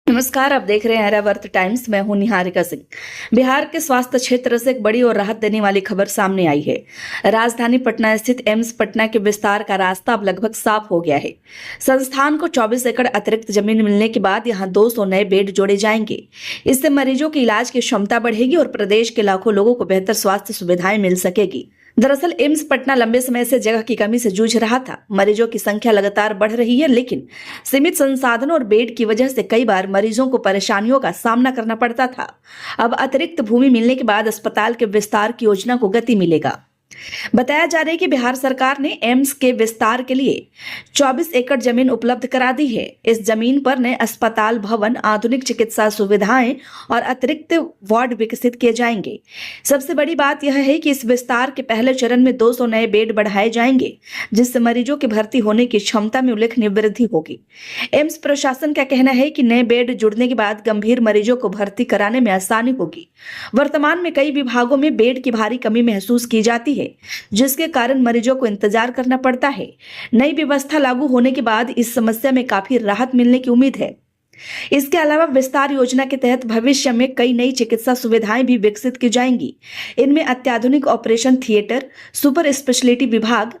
नमस्कार, आप देख रहे हैं आर्यावर्त टाइम्स। मैं हूं निहारिका सिंह। बिहार के स्वास्थ्य क्षेत्र से एक बड़ी और राहत देने वाली खबर सामने आई है। राजधानी पटना स्थित एम्स पटना के विस्तार का रास्ता अब लगभग साफ हो गया है। संस्थान को 24 एकड़ अतिरिक्त जमीन मिलने के बाद यहां 200 नए बेड जोड़े जाएंगे। इससे मरीजों की इलाज की क्षमता बढ़ेगी और प्रदेश के लाखों लोगों को बेहतर स्वास्थ्य सुविधाएं मिल सकेगी। दरअसल एम्स पटना लंबे समय से जगह की कमी से जूझ रहा था। मरीजों की संख्या लगातार बढ़ रही है, लेकिन सीमित संसाधनों और बेड की वजह से कई बार मरीजों को परेशानियों का सामना करना पड़ता था। अब अतिरिक्त भूमि मिलने के बाद अस्पताल के विस्तार की योजना को गति मिलेगा। बताया जा रहा है कि बिहार सरकार ने एम्स के विस्तार के लिए 24 एकड़ जमीन उपलब्ध करा दी है। इस जमीन पर नए अस्पताल भवन, आधुनिक चिकित्सा सुविधाएं और अतिरिक्त वार्ड विकसित किए जाएंगे। सबसे बड़ी बात यह है कि इस विस्तार के पहले चरण में 200 नए बेड बढ़ाए जाएंगे, जिससे मरीजों के भर्ती होने की क्षमता में उल्लेखनीय वृद्धि होगी। एम्स प्रशासन का कहना है कि नए बेड जुड़ने के बाद गंभीर मरीजों को भर्ती कराने में आसानी होगी। वर्तमान में कई विभागों में बेड की भारी कमी महसूस की जाती है, जिसके कारण मरीजों को इंतजार करना पड़ता है। नई व्यवस्था लागू होने के बाद इस समस्या में काफी राहत मिलने की उम्मीद है। इसके अलावा विस्तार योजना के तहत भविष्य में कई नई चिकित्सा सुविधाएं भी विकसित की जाएंगी। इनमें अत्याधुनिक ऑपरेशन थिएटर, सुपर स्पेशलिटी विभाग,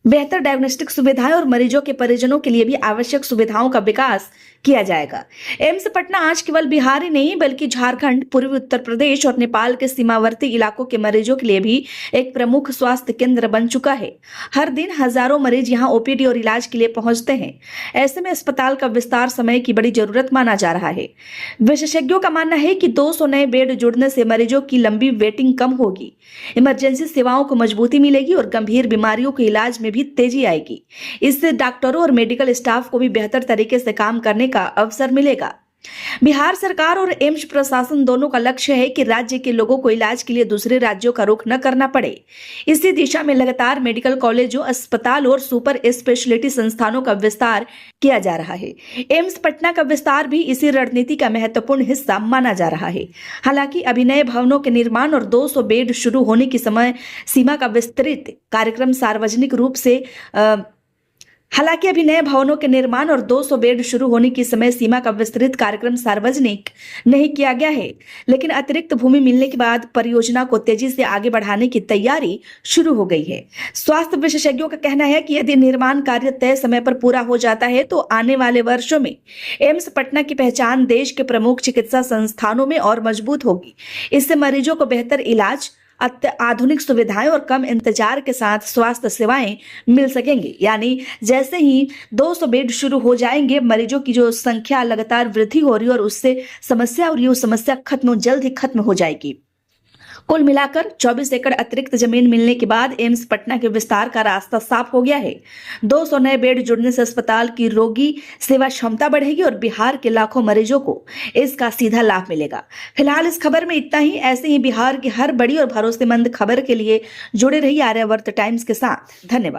बेहतर डायग्नोस्टिक सुविधाएं और मरीजों के परिजनों के लिए भी आवश्यक सुविधाओं का विकास किया जाएगा। एम्स पटना आज केवल बिहार ही नहीं बल्कि झारखंड, पूर्वी उत्तर प्रदेश और नेपाल के सीमावर्ती इलाकों के मरीजों के लिए भी एक प्रमुख स्वास्थ्य केंद्र बन चुका है। हर दिन हजारों मरीज यहां ओपीडी और इलाज के लिए पहुंचते हैं। ऐसे में अस्पताल का विस्तार समय की बड़ी जरूरत माना जा रहा है। विशेषज्ञों का मानना है कि 200 नए बेड जुड़ने से मरीजों की लंबी वेटिंग कम होगी, इमरजेंसी सेवाओं को मजबूती मिलेगी और गंभीर बीमारियों के इलाज में भी तेजी आएगी। इससे डॉक्टरों और मेडिकल स्टाफ को भी बेहतर तरीके से काम करने का अवसर मिलेगा। बिहार सरकार और एम्स प्रशासन दोनों का लक्ष्य है कि राज्य के लोगों को इलाज के लिए दूसरे राज्यों का रुख न करना पड़े। इसी दिशा में लगातार मेडिकल कॉलेजों, अस्पताल और सुपर स्पेशलिटी संस्थानों का विस्तार किया जा रहा है। एम्स पटना का विस्तार भी इसी रणनीति का महत्वपूर्ण हिस्सा माना जा रहा है। हालांकि अभी नए भवनों के निर्माण और 200 बेड शुरू होने की समय सीमा का विस्तृत कार्यक्रम सार्वजनिक रूप से हालांकि अभी नए भवनों के निर्माण और 200 बेड शुरू होने की समय सीमा का विस्तृत कार्यक्रम सार्वजनिक नहीं किया गया है, लेकिन अतिरिक्त भूमि मिलने के बाद परियोजना को तेजी से आगे बढ़ाने की तैयारी शुरू हो गई है। स्वास्थ्य विशेषज्ञों का कहना है कि यदि निर्माण कार्य तय समय पर पूरा हो जाता है तो आने वाले वर्षों में एम्स पटना की पहचान देश के प्रमुख चिकित्सा संस्थानों में और मजबूत होगी। इससे मरीजों को बेहतर इलाज, आधुनिक सुविधाएं और कम इंतजार के साथ स्वास्थ्य सेवाएं मिल सकेंगी। यानी जैसे ही 200 बेड शुरू हो जाएंगे, मरीजों की जो संख्या लगातार वृद्धि हो रही है और उससे समस्या और ये समस्या जल्द ही खत्म हो जाएगी। कुल मिलाकर 24 एकड़ अतिरिक्त जमीन मिलने के बाद एम्स पटना के विस्तार का रास्ता साफ हो गया है। 200 नए बेड जुड़ने से अस्पताल की रोगी सेवा क्षमता बढ़ेगी और बिहार के लाखों मरीजों को इसका सीधा लाभ मिलेगा। फिलहाल इस खबर में इतना ही। ऐसे ही बिहार की हर बड़ी और भरोसेमंद खबर के लिए जुड़े रहिए आर्यावर्त टाइम्स के साथ। धन्यवाद।